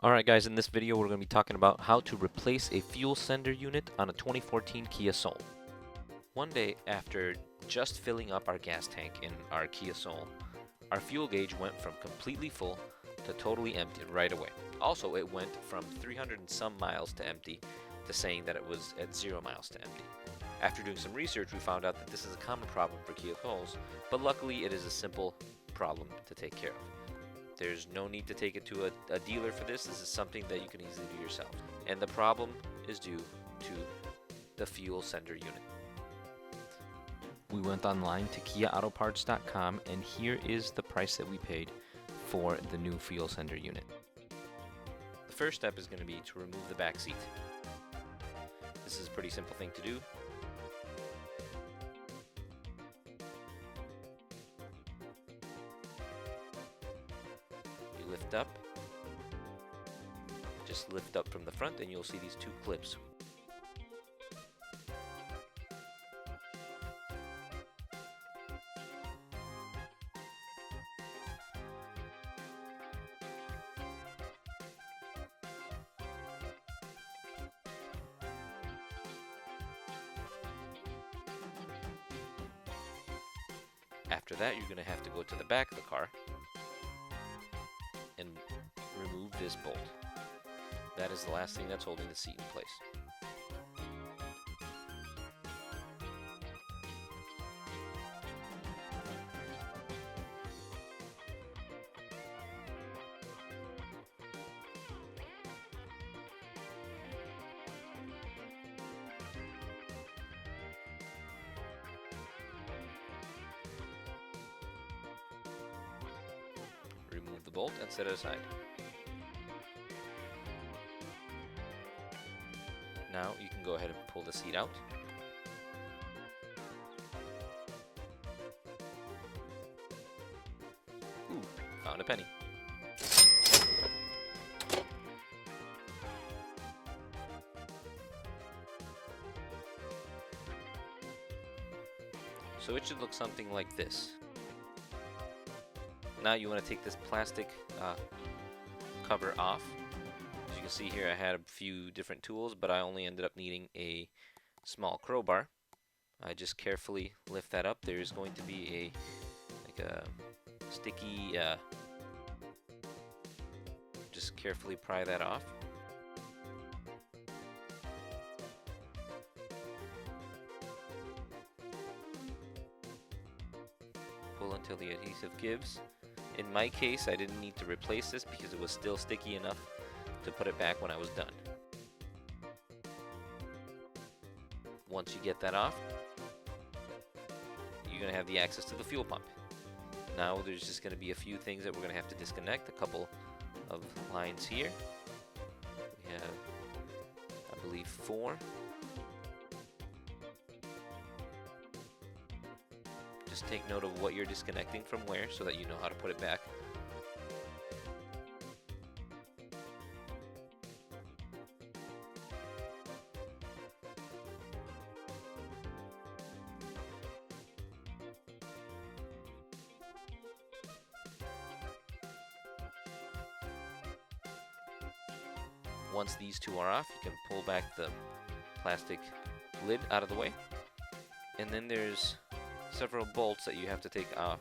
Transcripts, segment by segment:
Alright guys, in this video we're going to be talking about how to replace a fuel sender unit on a 2014 Kia Soul. One day after just filling up our gas tank in our Kia Soul, our fuel gauge went from completely full to totally empty right away. Also, it went from 300 and some miles to empty to saying that it was at 0 miles to empty. After doing some research, we found out that this is a common problem for Kia Souls, but luckily it is a simple problem to take care of. There's no need to take it to a dealer for this. This is something that you can easily do yourself. And the problem is due to the fuel sender unit. We went online to KiaAutoParts.com and here is the price that we paid for the new fuel sender unit. The first step is going to be to remove the back seat. This is a pretty simple thing to do. Lift up, just lift up from the front and you'll see these two clips. After that, you're going to have to go to the back of the car and remove this bolt. That is the last thing that's holding the seat in place. Remove the bolt and set it aside. Now you can go ahead and pull the seat out. Ooh, found a penny. So it should look something like this. Now you want to take this plastic cover off. As you can see here, I had a few different tools, but I only ended up needing a small crowbar. I just carefully lift that up. There's going to be a sticky, just carefully pry that off. Pull until the adhesive gives. In my case, I didn't need to replace this because it was still sticky enough to put it back when I was done. Once you get that off, you're going to have the access to the fuel pump. Now there's just going to be a few things that we're going to have to disconnect. A couple of lines here. We have, I believe, 4. Just take note of what you're disconnecting from where so that you know how to put it back. Once these two are off, you can pull back the plastic lid out of the way. And then there's several bolts that you have to take off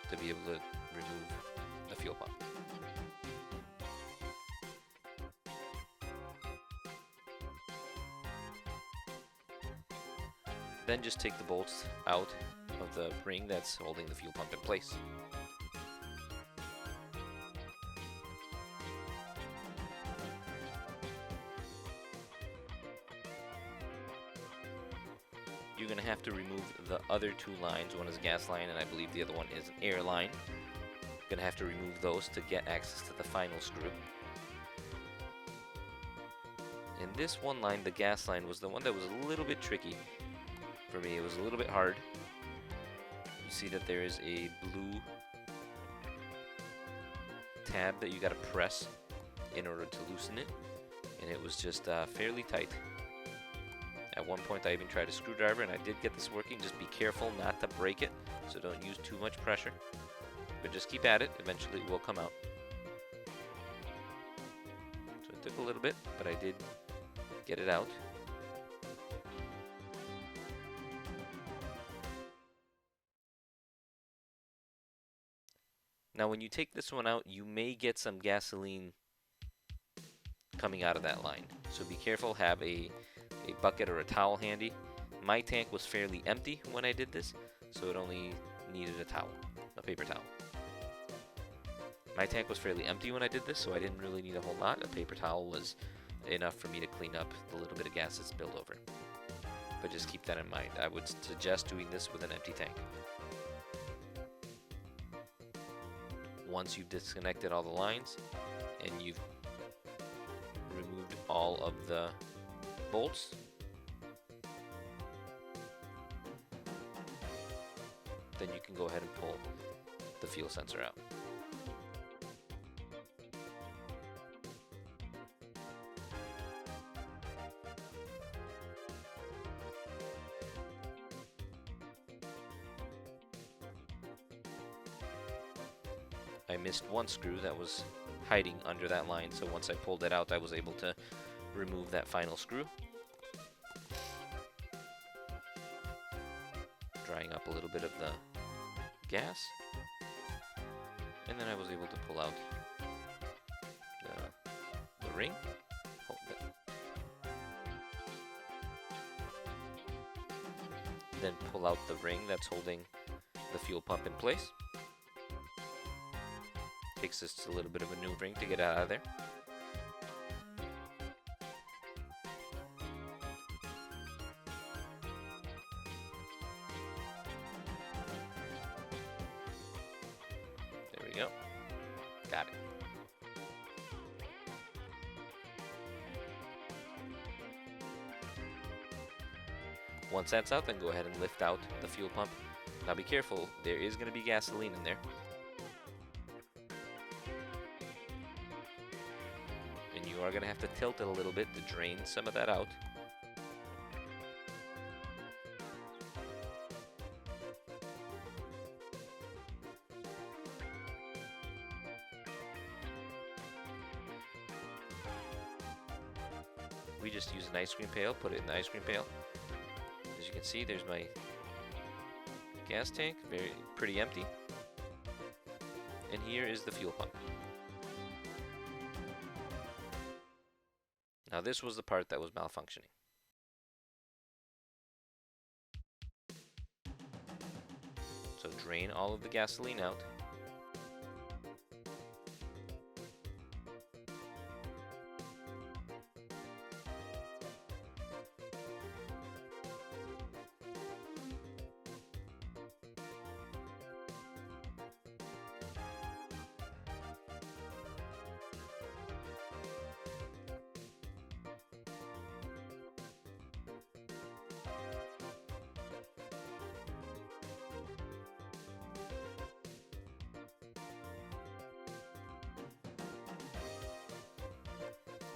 to be able to remove the fuel pump. Then just take the bolts out of the ring that's holding the fuel pump in place. You're going to have to remove the other 2 lines. One is a gas line and I believe the other one is an air line. You're going to have to remove those to get access to the final screw. In this one line, the gas line was the one that was a little bit tricky for me. It was a little bit hard. You see that there is a blue tab that you got to press in order to loosen it, and it was just fairly tight. At one point I even tried a screwdriver and I did get this working. Just be careful not to break it, so don't use too much pressure. But just keep at it, eventually it will come out. Took a little bit, but I did get it out. Now when you take this one out, you may get some gasoline coming out of that line. So be careful, have a bucket or a towel handy. My tank was fairly empty when I did this, so it only needed a towel, a paper towel. My tank was fairly empty when I did this, so I didn't really need a whole lot. A paper towel was enough for me to clean up the little bit of gas that's spilled over. But just keep that in mind. I would suggest doing this with an empty tank. Once you've disconnected all the lines and you've removed all of the bolts, then you can go ahead and pull the fuel sensor out. I missed one screw that was hiding under that line, so once I pulled it out, I was able to remove that final screw. Drying up a little bit of the gas, and then I was able to pull out the ring. Then pull out the ring that's holding the fuel pump in place. Takes us a little bit of maneuvering to get out of there. There we go. Got it. Once that's out, then go ahead and lift out the fuel pump. Now be careful, there is going to be gasoline in there. You are going to have to tilt it a little bit to drain some of that out. We just use an ice cream pail, put it in the ice cream pail. As you can see, there's my gas tank, pretty empty. And here is the fuel pump. Now this was the part that was malfunctioning. So drain all of the gasoline out.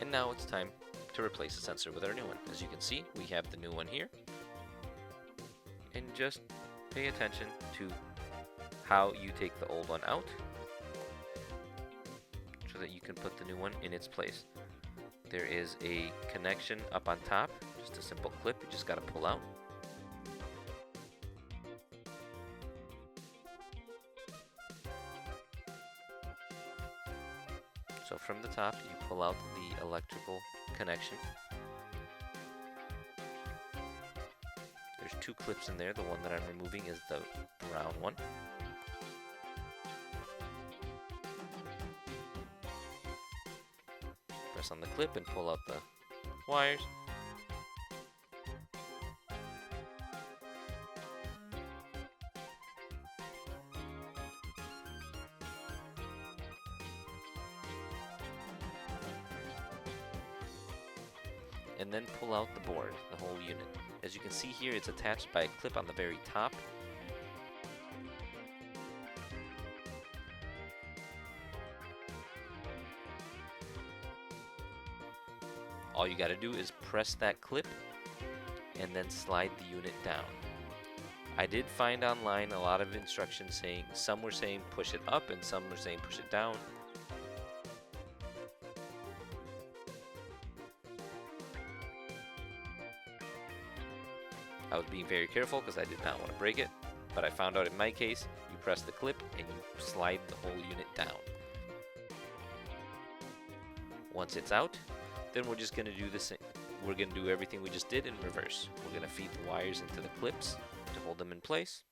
And now it's time to replace the sensor with our new one. As you can see, we have the new one here. And just pay attention to how you take the old one out so that you can put the new one in its place. There is a connection up on top, just a simple clip you just got to pull out. So from the top, you pull out the electrical connection. There's two clips in there. The one that I'm removing is the brown one. Press on the clip and pull out the wires. And then pull out the board, the whole unit. As you can see here, it's attached by a clip on the very top. All you got to do is press that clip and then slide the unit down. I did find online a lot of instructions saying, some were saying push it up and some were saying push it down. I was being very careful because I did not want to break it, but I found out in my case, you press the clip and you slide the whole unit down. Once it's out, then we're just going to do the same. We're going to do everything we just did in reverse. We're going to feed the wires into the clips to hold them in place.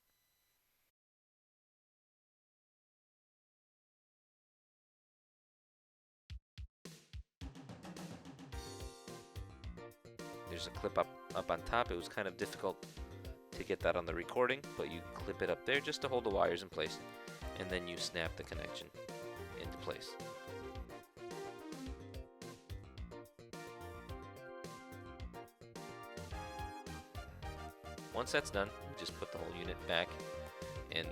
There's a clip up on top. It was kind of difficult to get that on the recording, but you clip it up there just to hold the wires in place, and then you snap the connection into place. Once that's done, you just put the whole unit back and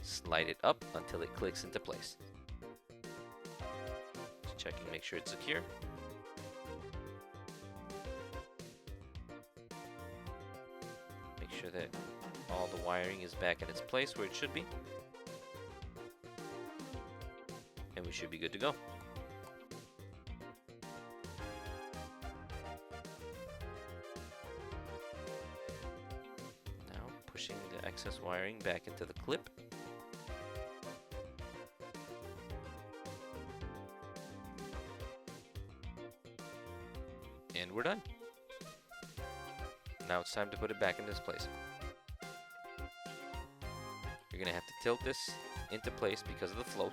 slide it up until it clicks into place. Just checking, make sure it's secure. Make sure that all the wiring is back in its place where it should be. And we should be good to go. Now pushing the excess wiring back into the clip. And we're done. Now it's time to put it back in this place. You're going to have to tilt this into place because of the float.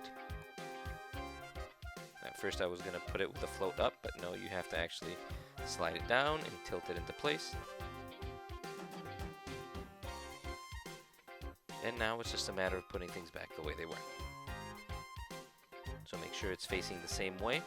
At first I was going to put it with the float up, but no, you have to actually slide it down and tilt it into place. And now it's just a matter of putting things back the way they were. So make sure it's facing the same way.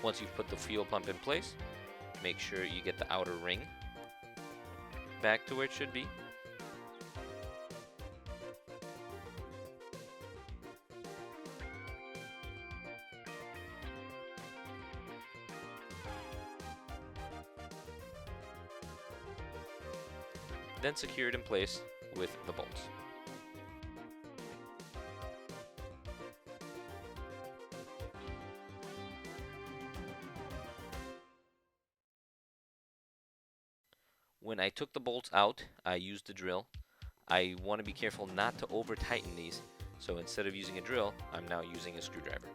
Once you've put the fuel pump in place, make sure you get the outer ring back to where it should be. Then secure it in place with the bolts. When I took the bolts out, I used a drill. I want to be careful not to over tighten these, so instead of using a drill, I'm now using a screwdriver.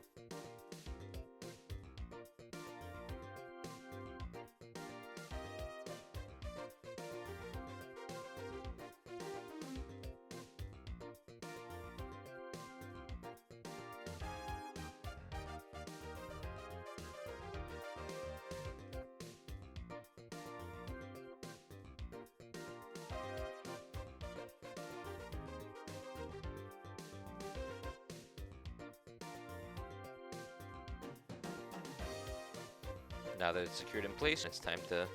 Now that it's secured in place, it's time to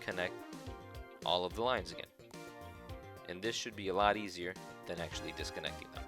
connect all of the lines again. And this should be a lot easier than actually disconnecting them.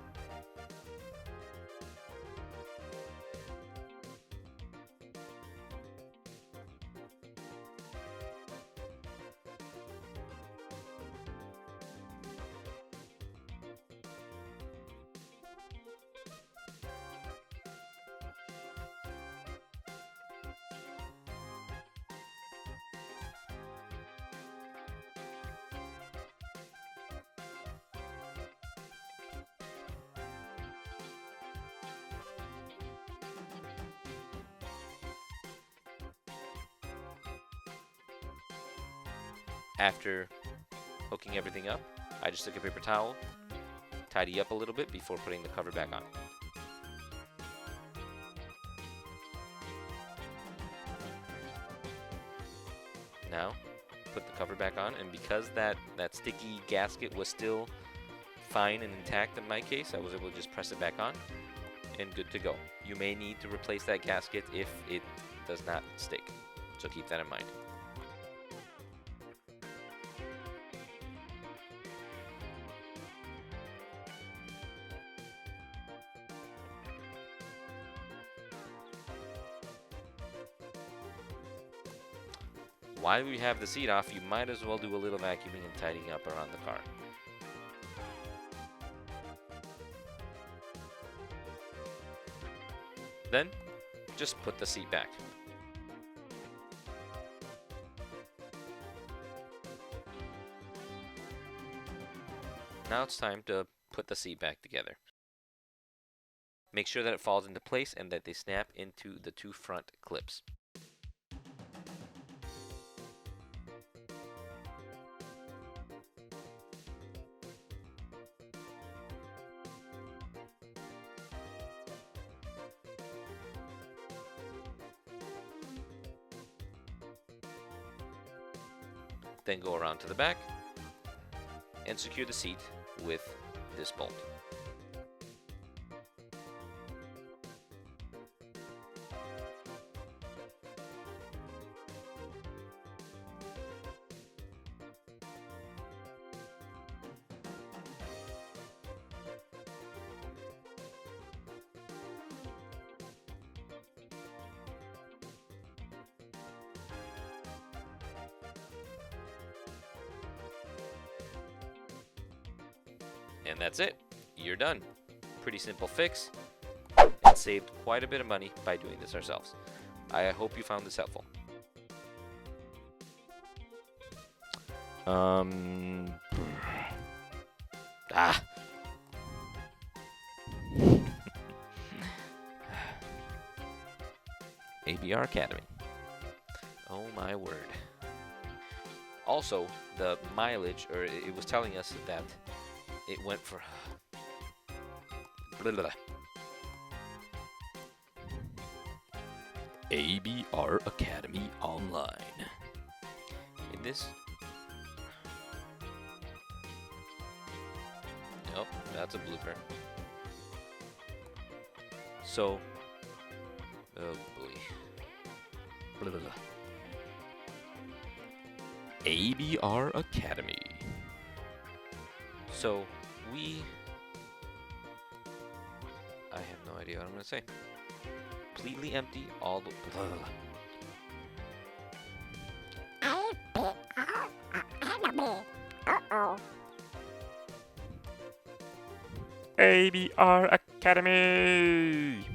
After hooking everything up, I just took a paper towel, tidy up a little bit before putting the cover back on. Now, put the cover back on, and because that sticky gasket was still fine and intact in my case, I was able to just press it back on, and good to go. You may need to replace that gasket if it does not stick, so keep that in mind. while we have the seat off, you might as well do a little vacuuming and tidying up around the car. Then, just put the seat back. Now it's time to put the seat back together. Make sure that it falls into place and that they snap into the two front clips. Then go around to the back and secure the seat with this bolt. And that's it. You're done. Pretty simple fix, and saved quite a bit of money by doing this ourselves. I hope you found this helpful. ABR Academy. Oh my word. Also, the mileage, or it was telling us that it went for ABR Academy Online. In this, nope, that's a blooper. So, oh boy, ABR Academy. So I have no idea what I'm gonna say. Completely empty all the ABR Academy.